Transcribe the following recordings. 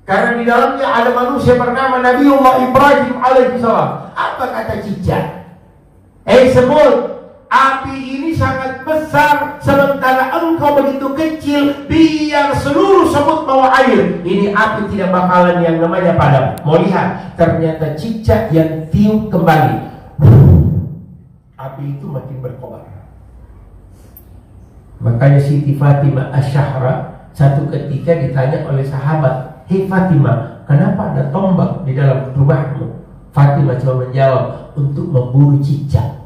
Karena di dalamnya ada manusia bernama Nabiullah Ibrahim alaihissalam. Apa kata cicak? Semut, api ini sangat besar, sementara engkau begitu kecil. Biar seluruh semut bawa air, ini api tidak bakalan yang namanya padam. Mau lihat? Ternyata cicak yang tiup kembali, api itu makin berkobar. Makanya Siti Fatimah Asy-Syahra satu ketika ditanya oleh sahabat, "Hei Fatimah, kenapa ada tombak di dalam rumahmu?" Fatimah cuma menjawab, "Untuk memburu cicak."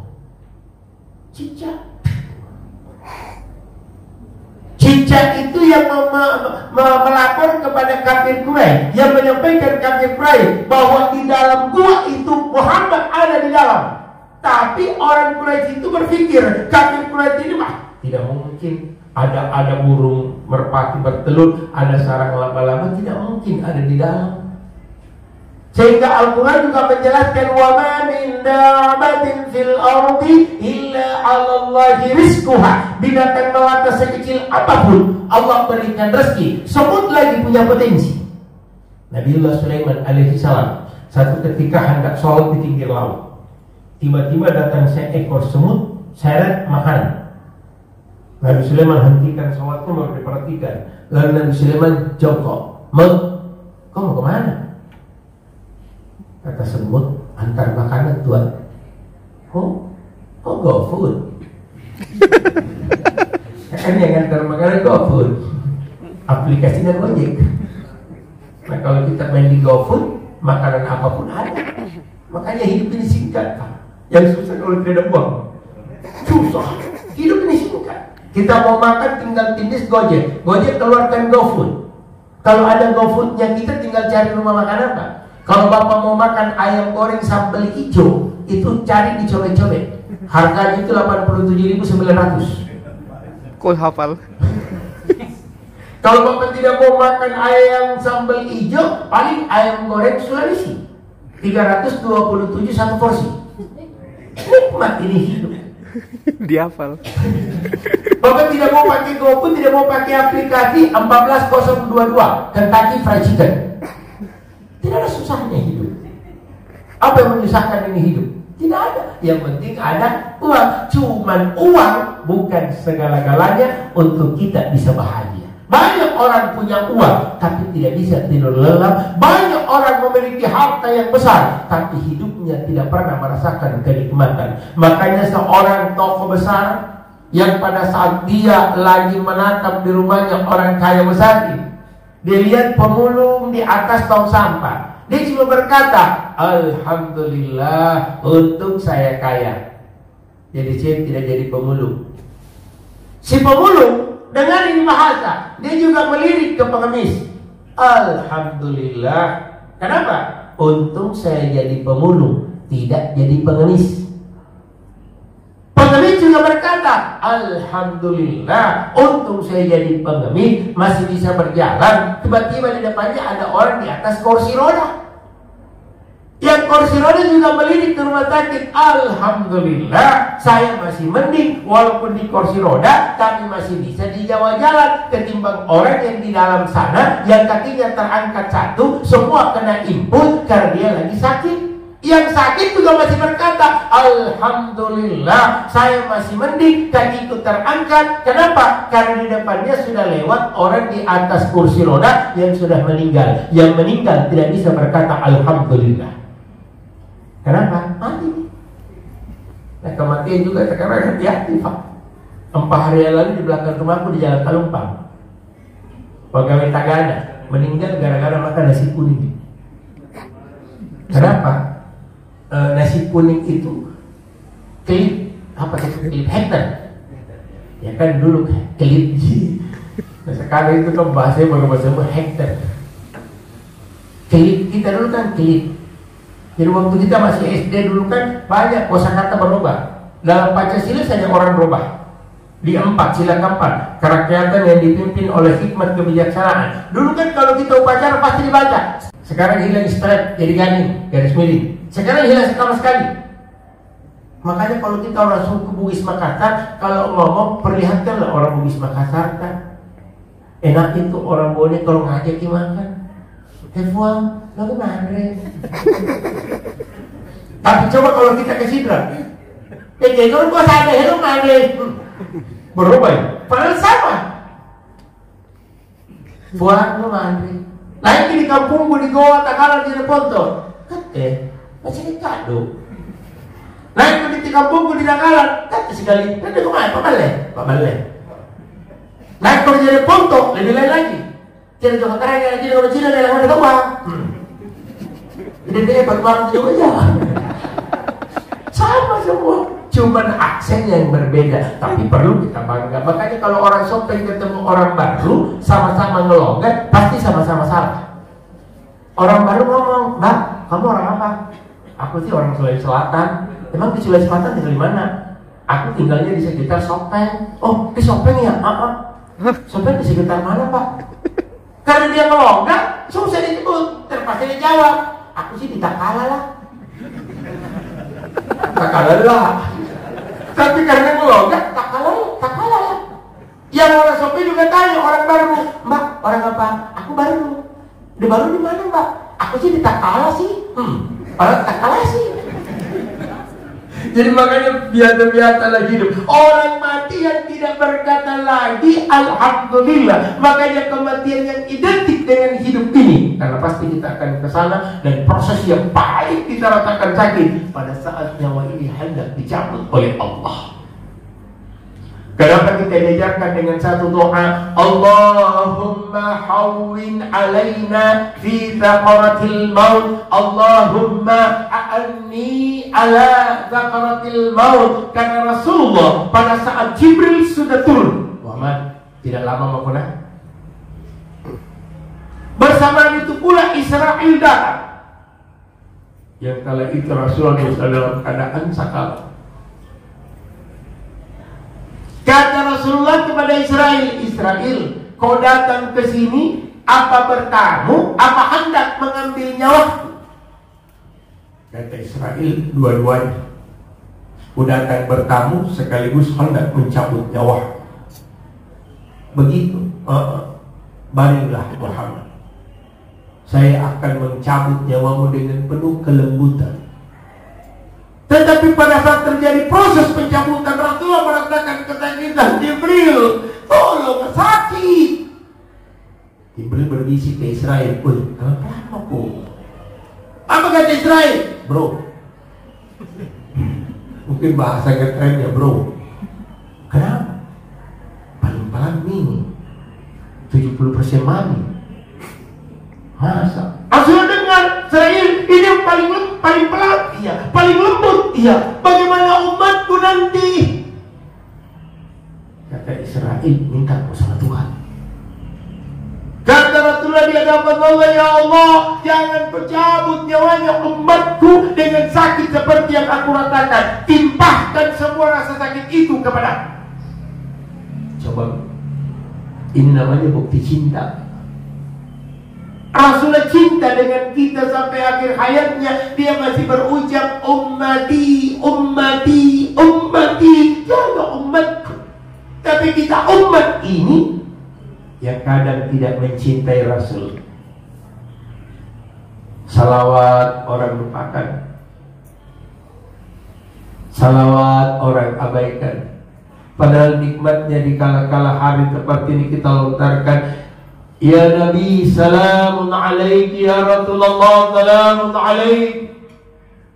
Cicak itu yang melapor kepada kafir Quraisy, yang menyampaikan kafir Quraisy bahwa di dalam gua itu Muhammad ada di dalam. Tapi orang Quraisy itu berpikir kafir Quraisy ini tidak mungkin ada burung merpati bertelur, ada sarang laba-laba, tidak mungkin ada di dalam. Sehingga Al-Quran juga menjelaskan, wa ma min dabbatin fil ardi illa 'ala Allahi rizquha. Binatang melata sekecil apapun Allah berikan rezeki. Semut lagi punya potensi. Nabiullah Sulaiman alaihissalam satu ketika hendak sholat di pinggir laut, tiba-tiba datang seekor semut seret makan. Nabi Sulaiman hentikan sholatnya, mau diperhatikan. Lalu Nabi Sulaiman jongkok, kau mau kemana? Kata semut, antar makanan tuan. Kok GoFood? Kan yang antar makanan GoFood, aplikasinya Gojek. Nah kalau kita main di GoFood, makanan apapun ada. Makanya hidup ini singkat. Yang susah kalau tidak ada uang. Susah. Hidup ini singkat. Kita mau makan tinggal tindis Gojek. Gojek keluarkan GoFood. Kalau ada GoFoodnya kita tinggal cari rumah makan apa. Kalau bapak mau makan ayam goreng sambal hijau, itu cari di cobek-cobek. Harganya itu 87.900. Kau hafal. Kalau bapak tidak mau makan ayam sambal hijau, paling ayam goreng Sulawesi, 327 satu porsi. Nikmat ini hidup. Dihafal. Bapak tidak mau pakai GoFood, tidak mau pakai aplikasi 14022 Kentucky Fried Chicken. Tidak ada susahnya hidup. Apa yang menyusahkan ini hidup? Tidak ada. Yang penting ada uang. Cuman uang bukan segala-galanya untuk kita bisa bahagia. Banyak orang punya uang tapi tidak bisa tidur lelap. Banyak orang memiliki harta yang besar tapi hidupnya tidak pernah merasakan kenikmatan. Makanya seorang tokoh besar yang pada saat dia lagi menatap di rumahnya orang kaya besar ini, dia lihat pemulung di atas tong sampah. Dia cuma berkata, alhamdulillah, untung saya kaya. Jadi saya tidak jadi pemulung. Si pemulung dengan ini bahasa, dia juga melirik ke pengemis. Alhamdulillah. Kenapa? Untung saya jadi pemulung, tidak jadi pengemis. Pengemis juga berkata, alhamdulillah, untung saya jadi pengemis, masih bisa berjalan. Tiba-tiba di depannya ada orang di atas kursi roda. Yang kursi roda juga melirik ke rumah sakit. Alhamdulillah, saya masih mending, walaupun di kursi roda, tapi masih bisa di jalan-jalan. Ketimbang orang yang di dalam sana, yang kakinya terangkat satu, semua kena impul karena dia lagi sakit. Yang sakit juga masih berkata, alhamdulillah, saya masih mending, kakiku terangkat. Kenapa? Karena di depannya sudah lewat orang di atas kursi roda yang sudah meninggal. Yang meninggal tidak bisa berkata alhamdulillah. Kenapa? Mati. Nah kematian juga sekarang hati-hati Pak. 4 hari yang lalu di belakang rumahku di Jalan Kalumpang, pegawai Tagana meninggal gara-gara makan nasi kuning. Kenapa? Nasi kuning itu klip hektar. Ya kan dulu klip. Nah, sekarang itu kan bahasanya bahasa hektar. Klip kita dulu kan klip. Jadi waktu kita masih SD dulu kan banyak kosakata berubah. Dalam Pancasila saja orang berubah. Di 4 sila keempat, kerakyatan yang dipimpin oleh hikmat kebijaksanaan. Dulu kan kalau kita upacara pasti dibaca. Sekarang hilang strap jadi garing, garis miring. Sekarang hilang sama sekali. Makanya kalau kita orang suku Bugis Makassar, kalau ngomong perlihatkanlah orang Bugis Makassar kan. Enak itu orang Bone kalau ngajak makan. Hefuang, lo kemana? Tapi coba kalau kita ke Sidra, kalau gua sadar, lo kemana? Berubah ya? Padahal sama. Fuang, lo kemana? Lagi di kampungku di Goa, Takalar, di Reponto. Masih di kado. Lagi di kampungku di Takalar, kata sekali, kata kemana? Pak Balai. Lagi kalau di Reponto, lebih lain lagi. Jadi jangan tanya lagi kalau Cina ada yang ada Jadi dia berbarang juga aja. Sama semua, cuman aksen yang berbeda. Tapi perlu kita bangga. Makanya kalau orang shopping ketemu orang baru, sama-sama ngelonggar, pasti sama-sama salah. Orang baru ngomong, Mbak, kamu orang apa? Aku sih orang Sulawesi Selatan. Emang di Sulawesi Selatan tinggal di mana? Aku tinggalnya di sekitar Sopeng. Oh, di Sopeng ya? Sopeng di sekitar mana, Pak? Karena dia ngelonggar, susah disebut. Terpaksa dia jawab, aku sih di Takala lah. Takala lah. Tapi karena ngelonggar, Takala lah. Yang orang Sopi juga tanya, orang baru, Mbak, orang apa? Aku baru. Di baru di mana, Mbak? Aku sih di Takala sih. Orang Takala sih. Jadi makanya biasa-biasa hidup. Orang mati yang tidak berkata lagi Alhamdulillah. Makanya kematian yang identik dengan hidup ini. Karena pasti kita akan ke sana. Dan proses yang paling kita rasakan sakit pada saat nyawa ini hendak dicabut oleh Allah. Kenapa kita diajarkan dengan satu doa, Allahumma hawwin alaina fi zaqaratil maut, Allahumma a'anni ala zaqaratil maut. Karena Rasulullah pada saat Jibril sudah turun, Muhammad tidak lama mau punah. Bersamaan itu pula Israel datang. Yang kala itu Rasulullah dalam keadaan sakala. Kata Rasulullah kepada Israel, kau datang ke sini apa bertamu, apa hendak mengambil nyawaku? Kata Israel, dua-duanya. Kau datang bertamu sekaligus hendak mencabut nyawa. Begitu. Baringlah Muhammad. Saya akan mencabut nyawamu dengan penuh kelembutan. Tetapi pada saat terjadi proses pencabutan, Rasulullah merasakan kesakitan. Jibril, tolong, sakit. Jibril berbisik ke Israel, "Woi, kenapa aku?" Apa kata Israel? Bro, mungkin bahasa kerennya bro. Kenapa? Paling pelan ini 70% mami. Masa? Rasulullah dengar, Israel ini yang paling pelan, iya, paling lembut, iya. Bagaimana umatku nanti? Kata Israel, minta sama Tuhan. Kata Rasulullah di hadapan Allah, ya Allah, jangan pencabut nyawanya umatku dengan sakit seperti yang aku rasakan. Timpahkan semua rasa sakit itu kepada. Coba, ini namanya bukti cinta. Rasulullah cinta dengan kita sampai akhir hayatnya. Dia masih berucap ummati, ummati, ummati. Jangan umatku. Tapi kita umat ini yang kadang tidak mencintai Rasul. Salawat orang lupakan, salawat orang abaikan. Padahal nikmatnya di kala-kala hari seperti ini kita lontarkan. Ya Nabi, salamun alaiki. Ya Rasulullah, salamun alaik.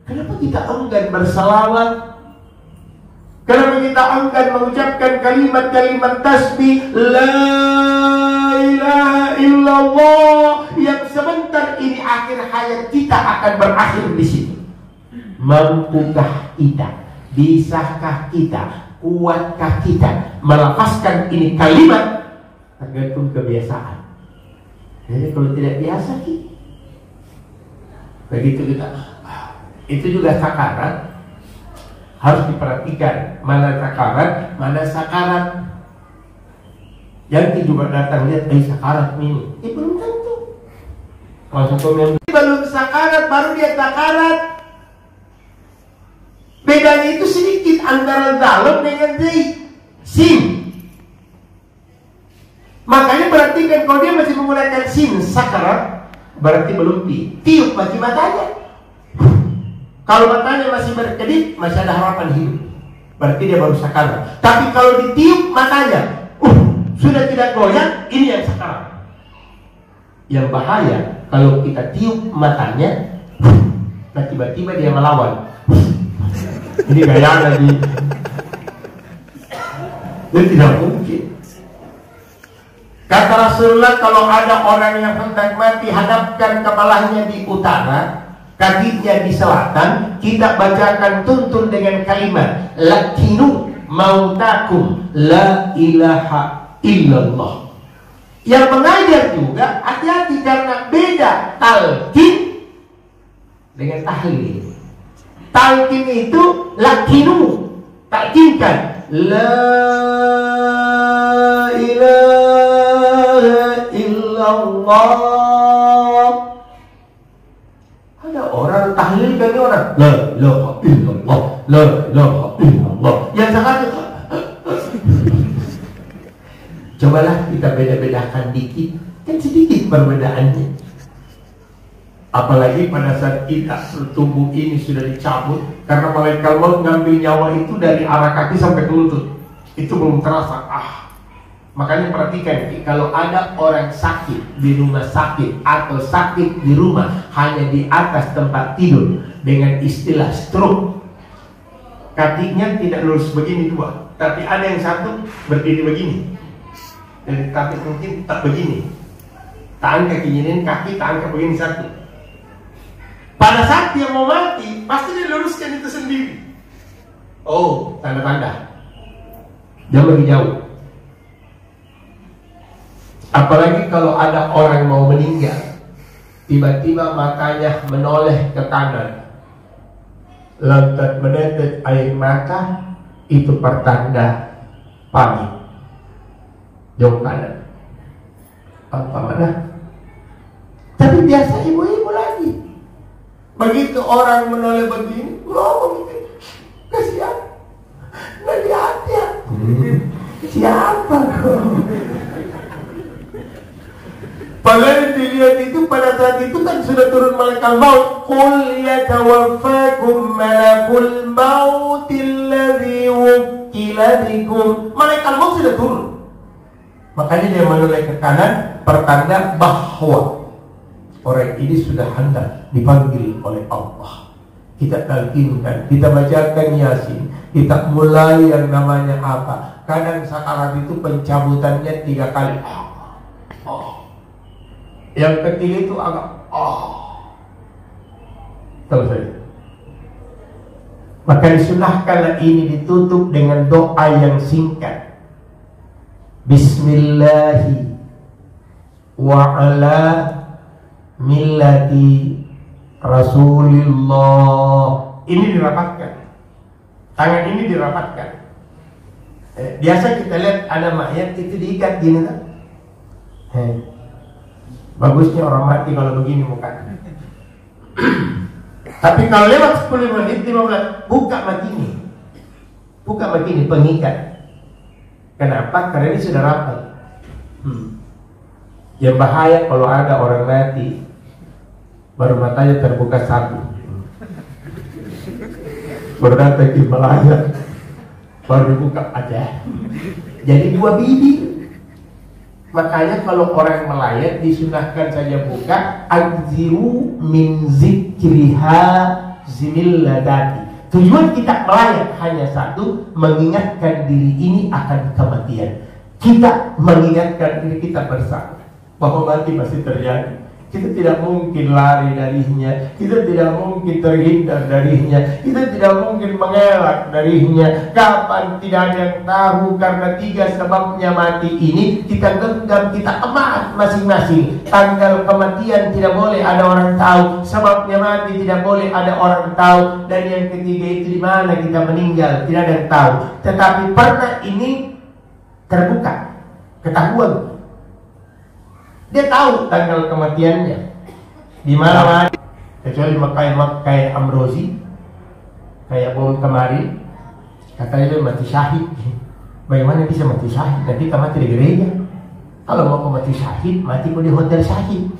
Kenapa kita enggan bersalawat? Kenapa kita enggan mengucapkan kalimat-kalimat tasbih La ilaha illallah, yang sebentar ini akhir hayat kita akan berakhir di situ. Mampukah kita? Bisakah kita? Kuatkah kita melafazkan ini kalimat? Tergantung kebiasaan. Jadi kalau tidak biasa begitu kita, itu juga sakarat. Harus diperhatikan mana sakarat, mana sakarat. Yang juga datang lihat, sakarat ini. Belum tentu. Maksudnya belum sakarat, baru dia sakarat. Bedanya itu sedikit antara dalam dengan sin. Makanya perhatikan kalau dia masih menggunakan sin, sakarat, berarti belum tiup lagi matanya. Kalau matanya masih berkedip, masih ada harapan hidup, berarti dia baru sakarat. Tapi kalau ditiup matanya, sudah tidak goyang, ini yang sakarat. Yang bahaya kalau kita tiup matanya, nah tiba-tiba dia melawan. Ini gaya lagi. Itu tidak mungkin. Kata Rasulullah, kalau ada orang yang hendak mati, hadapkan kepalanya di utara, kakinya di selatan. Kita bacakan tuntun dengan kalimat lakinu mautakum la ilaha illallah. Yang mengajar juga hati-hati, karena beda talqin dengan tahlil. Talqin itu lakinu, talqinkan la ilaha illallah. Ada orang tahlil kan orang la ilaha illallah, la ilaha illallah. Yang sangat cobalah kita beda-bedakan dikit, kan sedikit perbedaannya. Apalagi pada saat kita tubuh ini sudah dicabut, karena malaikat maut ngambil nyawa itu dari arah kaki sampai ke lutut, itu belum terasa. Makanya perhatikan, kalau ada orang sakit di rumah sakit atau sakit di rumah hanya di atas tempat tidur, dengan istilah stroke, kakinya tidak lurus begini dua, tapi ada yang satu berdiri begini. Dari kaki mungkin tak begini, tangan kakinya ini, kaki tangan begini satu. Pada saat dia mau mati, pasti dia luruskan itu sendiri. Oh, tanda-tanda dia lebih jauh. Apalagi kalau ada orang mau meninggal, tiba-tiba matanya menoleh ke kanan, lantas menetes air mata, itu pertanda panik. Jauh kanan, apa mana? Tapi biasa ibu-ibu lagi. Begitu orang menoleh begini, begini, kasihan, nggak lihat ya. Siapa? Padahal dilihat itu pada saat itu kan sudah turun malaikat maut. Qul yatawaffakum malakul maut alladhi wukkila bikum. Malaikat maut sudah turun. Makanya dia menoleh ke kanan, pertanda bahwa orang ini sudah hendak dipanggil oleh Allah. Kita talqinkan, kita bacakan Yasin, kita mulai yang namanya apa. Kadang sakarat itu pencabutannya 3 kali. Yang ketiga itu agak selesai. Maka disunahkanlah ini ditutup dengan doa yang singkat. Bismillahi wa ala millati Rasulillah. Ini dirapatkan, tangan ini dirapatkan. Biasa kita lihat ada mayat itu diikat gini kan. Bagusnya orang mati kalau begini mukanya. Tapi kalau lewat 10 menit, 15, buka begini pengikat. Kenapa? Karena ini sudah rapat. Yang bahaya kalau ada orang mati baru matanya terbuka satu, baru datang ke Malaya, baru dibuka aja. Jadi 2 bibir. Makanya kalau orang melayat disunahkan saja buka adziru min zikriha zimilladati. Tujuan kita melayat hanya satu, mengingatkan diri ini akan kematian. Kita mengingatkan diri kita bersama bahwa mati pasti terjadi. Kita tidak mungkin lari darinya, kita tidak mungkin terhindar darinya, kita tidak mungkin mengelak darinya. Kapan tidak ada yang tahu, karena 3 sebabnya mati ini kita genggam, kita emas masing-masing. Tanggal kematian tidak boleh ada orang tahu, sebabnya mati tidak boleh ada orang tahu, dan yang ketiga itu di mana kita meninggal tidak ada yang tahu. Tetapi pernah ini terbuka, ketahuan. Dia tahu tanggal kematiannya di mana, kecuali kayak Amrozi, kayak bom kemarin, katanya dia mati syahid. Bagaimana bisa mati syahid? Nanti kita mati di gereja. Kalau mau mati syahid, mati pun di hotel syahid.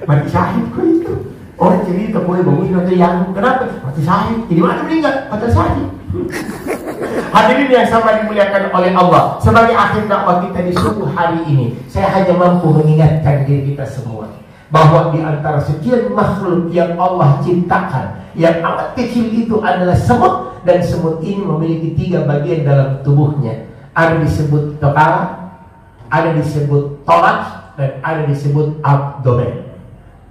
Mati syahid kok itu. Orang cerita boleh bagus kata yang kenapa? Mati syahid. Jadi mana meninggal? Mati syahid. Hadirin yang sama dimuliakan oleh Allah, sebagai akhir dakwah kita di subuh hari ini, saya hanya mampu mengingatkan diri kita semua bahwa di antara sekian makhluk yang Allah ciptakan, yang amat kecil itu adalah semut, dan semut ini memiliki 3 bagian dalam tubuhnya. Ada disebut kepala, ada disebut torak, dan ada disebut abdomen.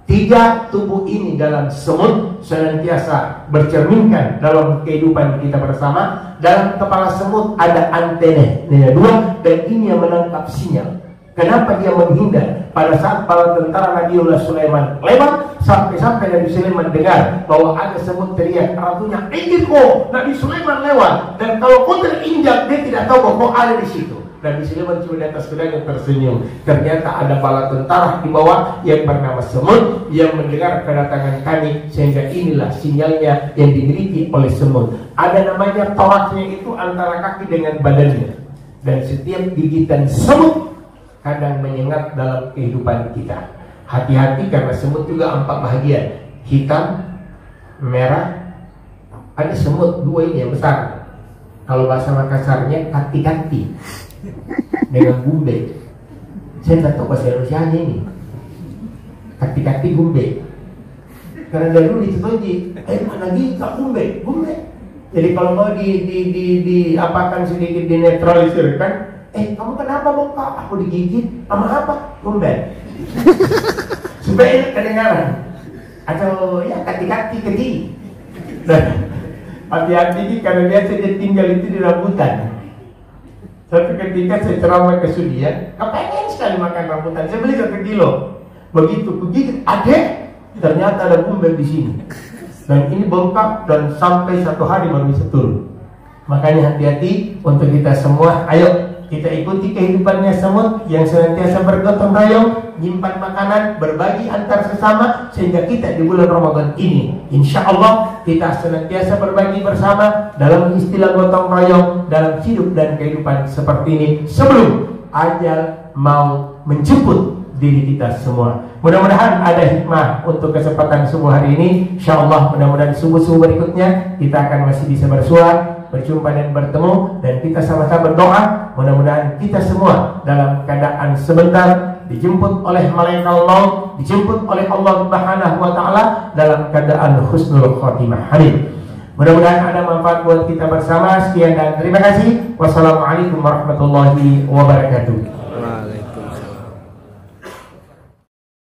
3 tubuh ini dalam semut senantiasa bercerminkan dalam kehidupan kita bersama. Dalam kepala semut ada antena 2, dan ini yang menangkap sinyal. Kenapa dia menghindar? Pada saat para tentara Nabiullah Sulaiman lewat, sampai-sampai Nabi Sulaiman dengar bahwa ada semut teriak, ratunya, "Ikutku, Nabi Sulaiman lewat." Dan kalau kau terinjak, dia tidak tahu bahwa kau ada di situ. Nabi Sulaiman cuma di atas kudanya tersenyum. Ternyata ada bala tentara di bawah yang bernama semut yang mendengar kedatangan kami, sehingga inilah sinyalnya yang dimiliki oleh semut. Ada namanya toraknya, itu antara kaki dengan badannya. Dan setiap gigitan semut kadang menyengat dalam kehidupan kita. Hati-hati karena semut juga 4 bahagian, hitam, merah. Ada semut 2 ini yang besar. Kalau bahasa Makassarnya kati-kati dengan gumbe. Saya tak tahu bahasa Indonesia ini. Kati-kati gumbe. Karena dulu ditutupi, mana gita gumbe. Jadi kalau mau apakan sedikit dinetralisir kan? Kamu kenapa bongkak? Aku digigit sama apa? Gumbe. Supaya enak kedengaran. Atau ya kati-kati keti. Dan hati-hati ini karena dia tinggal itu di rambutan. Satu ketika saya ceramah ke Sudia, kepengen sekali makan rambutan. Saya beli 1 kilo. Begitu begitu, ternyata ada gumbe di sini. Dan ini bengkak dan sampai 1 hari baru bisa turun. Makanya hati-hati untuk kita semua. Ayo kita ikuti kehidupannya semut yang senantiasa bergotong royong, nyimpan makanan, berbagi antar sesama, sehingga kita di bulan Ramadan ini, insya Allah kita senantiasa berbagi bersama dalam istilah gotong royong dalam hidup dan kehidupan seperti ini sebelum ajal mau menjemput diri kita semua. Mudah-mudahan ada hikmah untuk kesempatan subuh hari ini. Insya Allah mudah-mudahan subuh-subuh berikutnya kita akan masih bisa bersuara, berjumpa dan bertemu, dan kita sama-sama berdoa mudah-mudahan kita semua dalam keadaan sebentar dijemput oleh malaikat Allah, dijemput oleh Allah Subhanahu wa taala dalam keadaan husnul khotimah. Amin. Mudah-mudahan ada manfaat buat kita bersama. Sekian dan terima kasih. Wassalamualaikum warahmatullahi wabarakatuh.